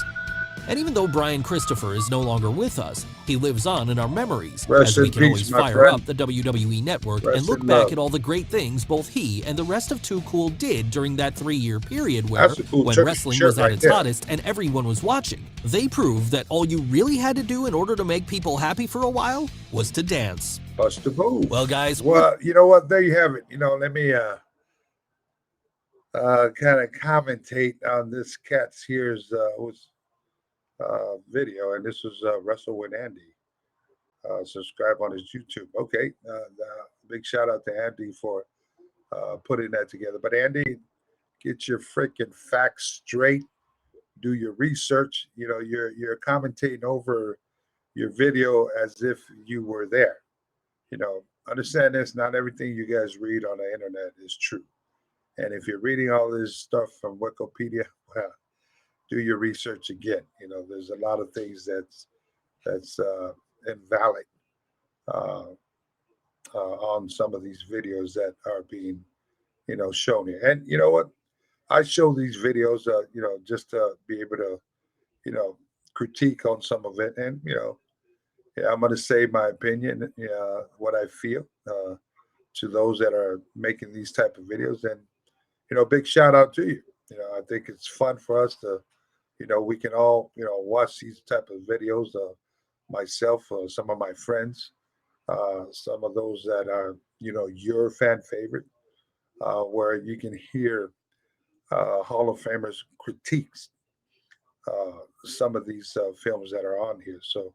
And even though Brian Christopher is no longer with us, he lives on in our memories, Rest as we in can peace, always my fire up friend. the WWE Network and Rest look in back love. at all the great things both he and the rest of Too Cool did during that 3-year period where, That's a cool when turkey wrestling shirt was at right its there. hottest and everyone was watching, they proved that all you really had to do in order to make people happy for a while was to dance. Bust the move. Well, guys, Well, you know what? There you have it. Let me kind of commentate on this cat's here's video, and this was Wrestle with Andy. Subscribe on his YouTube. Okay, big shout out to Andy for putting that together. But Andy, get your freaking facts straight. Do your research. You're commentating over your video as if you were there. Understand this. Not everything you guys read on the internet is true. And if you're reading all this stuff from Wikipedia, well, do your research again. There's a lot of things that's invalid uh, on some of these videos that are being shown here. And you know what? I show these videos, just to be able to you know critique on some of it, and yeah, I'm going to say my opinion, what I feel to those that are making these type of videos, and big shout out to you. I think it's fun for us to we can all watch these type of videos. Myself, some of my friends, some of those that are your fan favorite, where you can hear Hall of Famers critiques some of these films that are on here. So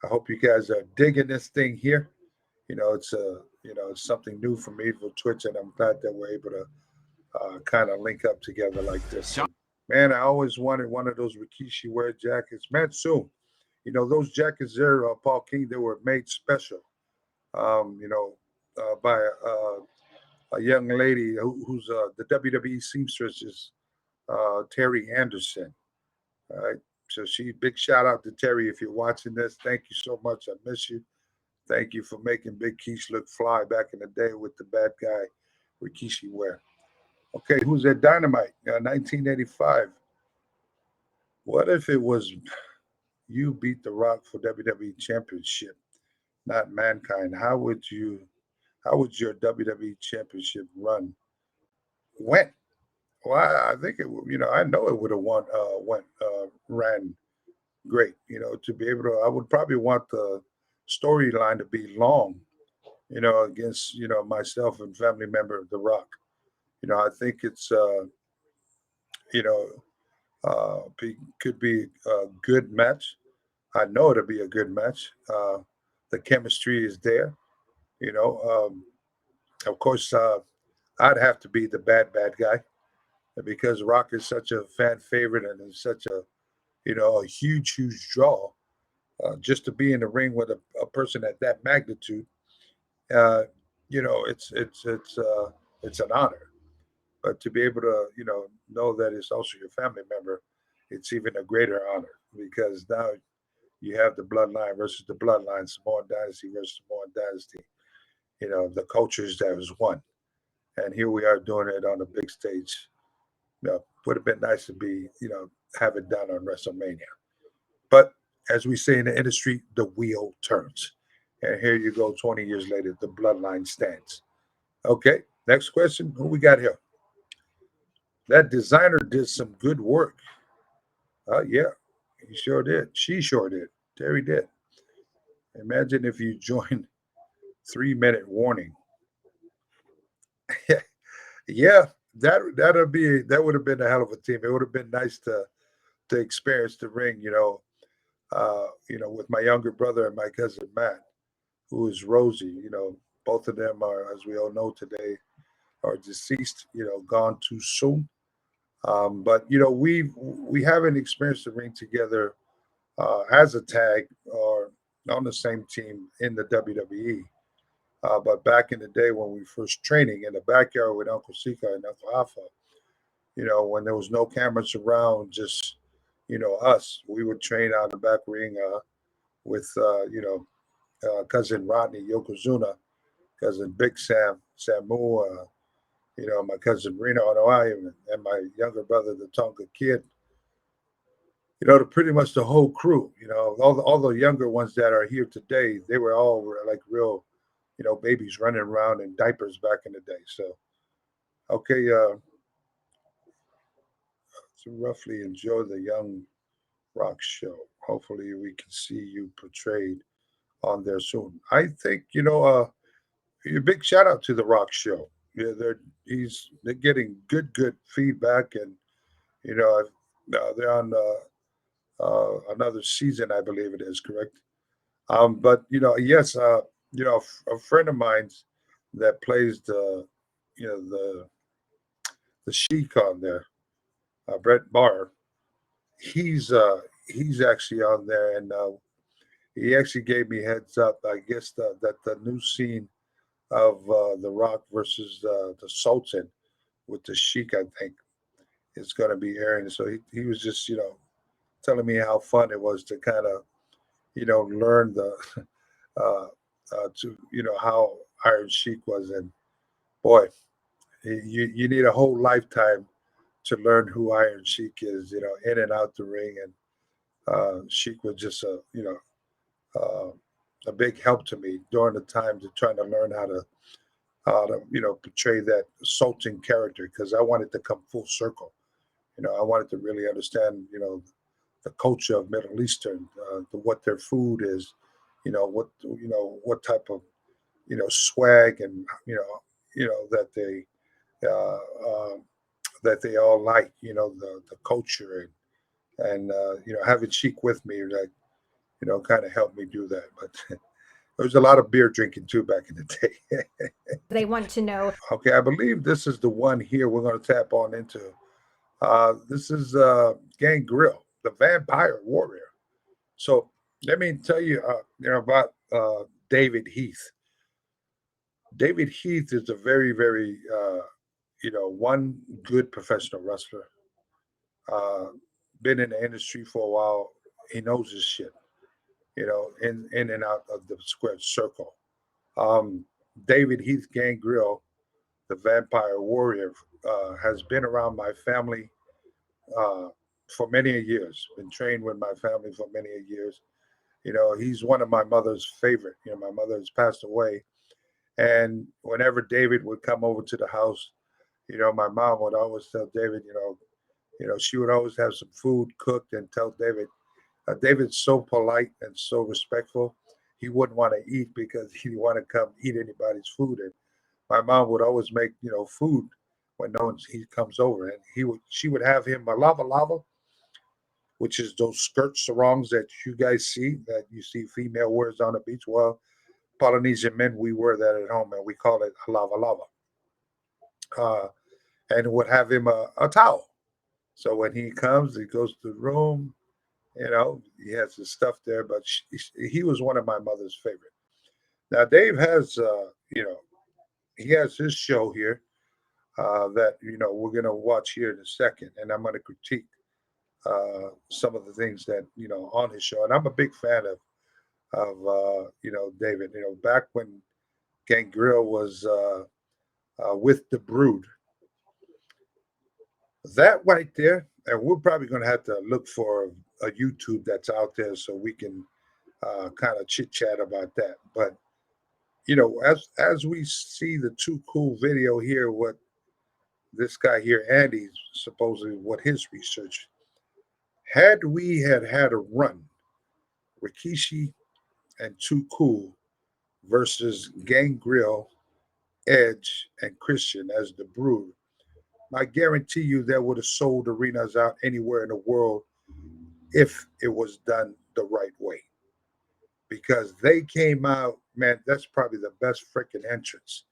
I hope you guys are digging this thing here. It's something new for me for Twitch, and I'm glad that we're able to kind of link up together like this. And man, I always wanted one of those Rikishi wear jackets. Man, soon. Those jackets there, Paul King, they were made special. By a young lady who's the WWE seamstress is Terry Anderson. All right. So big shout out to Terry if you're watching this. Thank you so much. I miss you. Thank you for making Big Keish look fly back in the day with the bad guy Rikishi wear. Okay, who's that Dynamite? 1985. What if it was you beat The Rock for WWE Championship, not Mankind? How would your WWE Championship run went? Well, I think I know it would have ran great. To be able to, I would probably want the storyline to be long. Against myself and family member of The Rock. I think it's you know could be a good match. I know it'll be a good match. The chemistry is there. You know, um, of course, I'd have to be the bad guy because Rock is such a fan favorite and is such a huge draw. Just to be in the ring with a person at that magnitude, uh, it's an honor. But to be able to know that it's also your family member, it's even a greater honor because now you have the bloodline versus the bloodline, Samoan dynasty versus Samoan dynasty. The cultures that was one, and here we are doing it on a big stage. Would have been nice to be have it done on WrestleMania, but as we say in the industry, the wheel turns, and here you go. 20 years later, the bloodline stands. Okay, next question. Who we got here? That designer did some good work. Yeah, he sure did. She sure did. Terry did. Imagine if you joined 3 minute warning. Yeah, that would have been a hell of a team. It would have been nice to experience the ring, with my younger brother and my cousin Matt, who is Rosie. Both of them are, as we all know today, are deceased. Gone too soon. But we haven't experienced the ring together as a tag or on the same team in the WWE. But back in the day when we first training in the backyard with Uncle Sika and Uncle Alpha, when there was no cameras around, just us, we would train out in the back ring with cousin Rodney Yokozuna, cousin Big Sam, Samu, my cousin Reno Onoai, and my younger brother, the Tonka Kid. Pretty much the whole crew. All the younger ones that are here today, they were like real, babies running around in diapers back in the day. So, okay, to roughly enjoy the Young Rock show. Hopefully, we can see you portrayed on there soon. I think a big shout out to the Rock show. Yeah, they're getting good feedback, and they're on another season, I believe it is correct. But yes, a friend of mine's that plays the Sheik on there, Brett Barr. He's actually on there, and he actually gave me heads up. I guess that the new scene of The Rock versus the Sultan with the Sheik, I think, is going to be airing. So he was just telling me how fun it was to kind of learn the to how Iron Sheik was, and boy, you need a whole lifetime to learn who Iron Sheik is. In and out the ring, and Sheik was just a big help to me during the time to trying to learn how to portray that sultan character because I wanted to come full circle. I wanted to really understand the culture of Middle Eastern, what their food is, what type of swag and that uh, uh, they all like, the culture and having Cheek with me, like kind of helped me do that. But there was a lot of beer drinking too back in the day. They want to know. Okay, I believe this is the one here we're going to tap on into. This is Gang Grill, the Vampire Warrior. So let me tell you, about David Heath. David Heath is a very, very, one good professional wrestler. Uh, been in the industry for a while. He knows his shit. In and out of the square circle. Um, David Heath Gangrel, the Vampire Warrior, has been around my family uh, for many years. Been trained with my family for many years. He's one of my mother's favorite. My mother has passed away, and whenever David would come over to the house, my mom would always tell David, she would always have some food cooked and tell David. David's so polite and so respectful. He wouldn't want to eat because he didn't want to come eat anybody's food. And my mom would always make food when no one he comes over, and she would have him a lava lava, which is those skirt sarongs that you guys see that you see female wears on the beach. Well, Polynesian men we wear that at home, and we call it a lava lava. Uh, and would have him a towel. So when he comes, he goes to the room. He has his stuff there, but he was one of my mother's favorite. Now, Dave has, he has his show here that, we're going to watch here in a second, and I'm going to critique some of the things that, on his show. And I'm a big fan of David. Back when Gangrel was with the Brood, that right there, and we're probably going to have to look for a YouTube that's out there so we can kind of chit chat about that. But as we see the Too Cool video here, what this guy here, Andy, supposedly what his research had we had a run, Rikishi and Too Cool versus Gangrel, Edge, and Christian as the Brood. I guarantee you they would have sold arenas out anywhere in the world if it was done the right way. Because they came out, man, that's probably the best freaking entrance.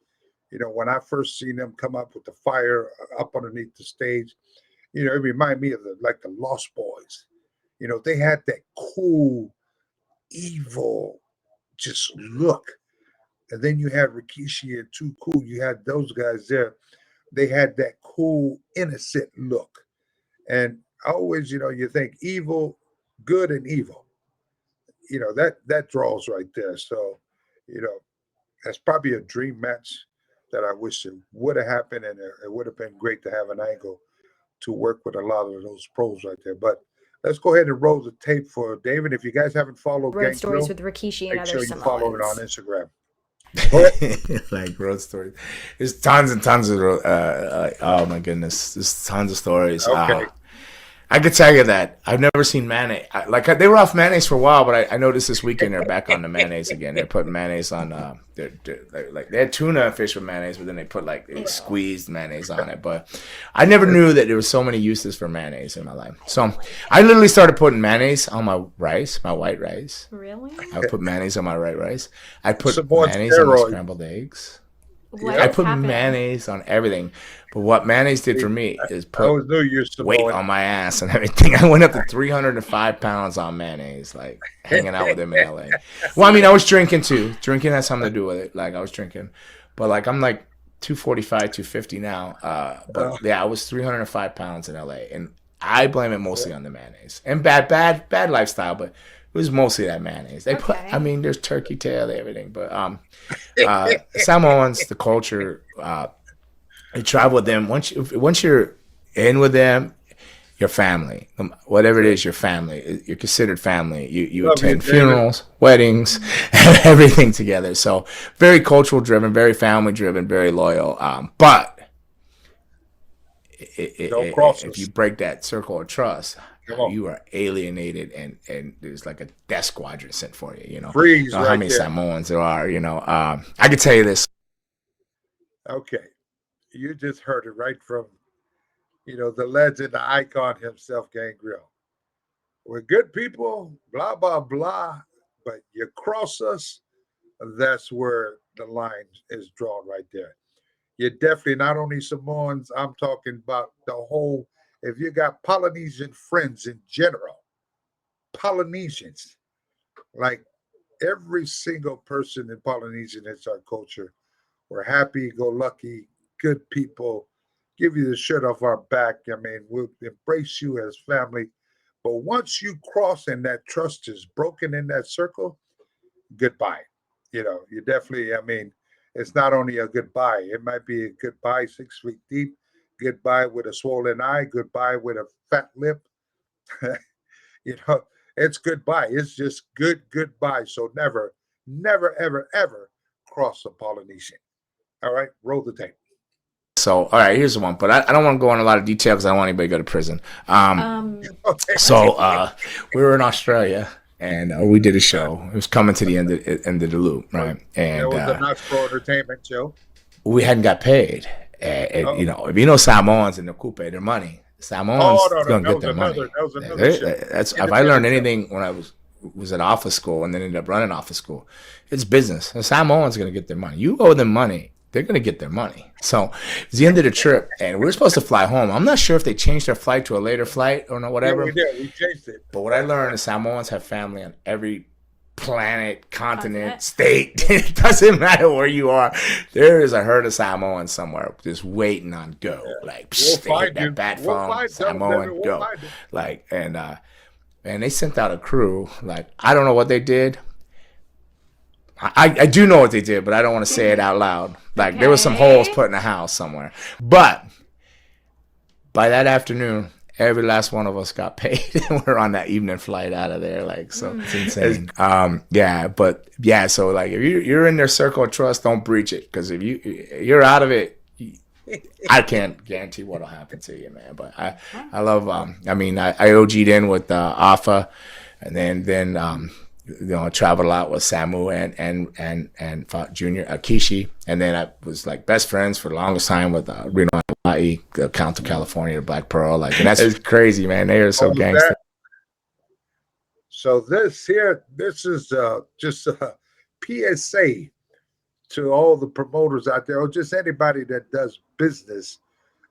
When I first seen them come up with the fire up underneath the stage, it reminded me of the Lost Boys. They had that cool, evil, just look. And then you had Rikishi and Too Cool. You had those guys there. They had that cool, innocent look. And always, you think evil, good, and evil. That draws right there. So, you know, that's probably a dream match that I wish it would have happened, and it would have been great to have an angle to work with a lot of those pros right there. But let's go ahead and roll the tape for David. If you guys haven't followed Road Gang stories Grill, with Rikishi and make other sure you follow it on Samoans. Instagram. Like road stories. There's tons and tons of oh my goodness, there's tons of stories. Okay. I could tell you that I've never seen mayonnaise. They were off mayonnaise for a while, but I noticed this weekend they're back on the mayonnaise again. They're putting mayonnaise on. They had tuna fish with mayonnaise, but then they put they squeezed mayonnaise on it. But I never knew that there were so many uses for mayonnaise in my life. So I literally started putting mayonnaise on my rice, my white rice. Really? I would put mayonnaise on my white rice. I put Support mayonnaise on my steroids. scrambled eggs. What I put happened? mayonnaise on everything. But what mayonnaise did for me is I always put knew you're weight Samoan. on my ass and everything. I went up to 305 pounds on mayonnaise, hanging out with him in LA. Well, I mean, I was drinking too. Drinking has something to do with it. I was drinking. But I'm 245, 250 now. But yeah, I was 305 pounds in LA. And I blame it mostly on the mayonnaise. And bad lifestyle, but it was mostly that mayonnaise. They put, Okay. I mean, there's turkey tail, everything. But Samoans, the culture, you travel with them. Once you're in with them, your family. Whatever it is, your family. You're considered family. You Love you, attend David. funerals, weddings, everything together. So very cultural driven, very family driven, very loyal. But Don't cross if us. you break that circle of trust, Come on. you are alienated, and there's a death squadron sent for you. Freeze How right many there. Samoans there are? I can tell you this. Okay. You just heard it right from, the legend, the icon himself, Gang Grill. We're good people, blah, blah, blah. But you cross us, that's where the line is drawn right there. You're definitely not only Samoans, I'm talking about the whole, if you got Polynesian friends in general, Polynesians, like every single person in Polynesian, it's our culture. We're happy, go lucky, good people, give you the shirt off our back. I mean, we'll embrace you as family. But once you cross and that trust is broken in that circle, goodbye. You definitely, I mean, it's not only a goodbye, it might be a goodbye 6 feet deep, goodbye with a swollen eye, goodbye with a fat lip. you know, it's goodbye. It's just goodbye. So never, never, ever, ever cross a Polynesian. All right, roll the tape. So, all right, here's the one, but I don't want to go into a lot of detail because I don't want anybody to go to prison. Okay. So we were in Australia, and we did a show. It was coming to the end of the loop, right? It And was a Knox Pro Entertainment show. we hadn't got paid. If you know Samoans and the coupe, their money. Samoans gonna get their money. That was another show. That's if I learned anything when I was at office school and then ended up running office school, it's business. The Samoans gonna get their money. You owe them money. They're going to get their money. So it's the end of the trip, and we were supposed to fly home. I'm not sure if they changed their flight to a later flight or no, whatever. Yeah, we did. We changed it. But what I learned is Samoans have family on every planet, continent, state. It doesn't matter where you are. There is a herd of Samoans somewhere just waiting on go. Like, We'll they hit find that you. bat We'll phone, find them. Samoan, We'll go. find them. And they sent out a crew. I don't know what they did. I do know what they did, but I don't want to say it out loud. There was some holes put in the house somewhere. But by that afternoon, every last one of us got paid. We're on that evening flight out of there. So Mm. it's insane. So if you're in their circle of trust, don't breach it. Because if you're out of it, I can't guarantee what'll happen to you, man. But I love. I OG'd in with Alpha, and then I traveled a lot with Samu and Junior Akishi, and then I was best friends for the longest time with Reno IE, Count to California, to Black Pearl. Like, and that's crazy, man. They are so All of gangster. that. So this is just a PSA to all the promoters out there, or just anybody that does business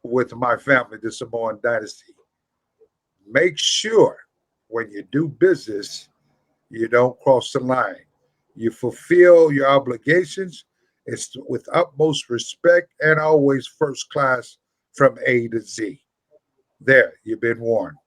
with my family, the Samoan Dynasty. Make sure when you do business, you don't cross the line. You fulfill your obligations. It's with utmost respect and always first class from A to Z. There, you've been warned.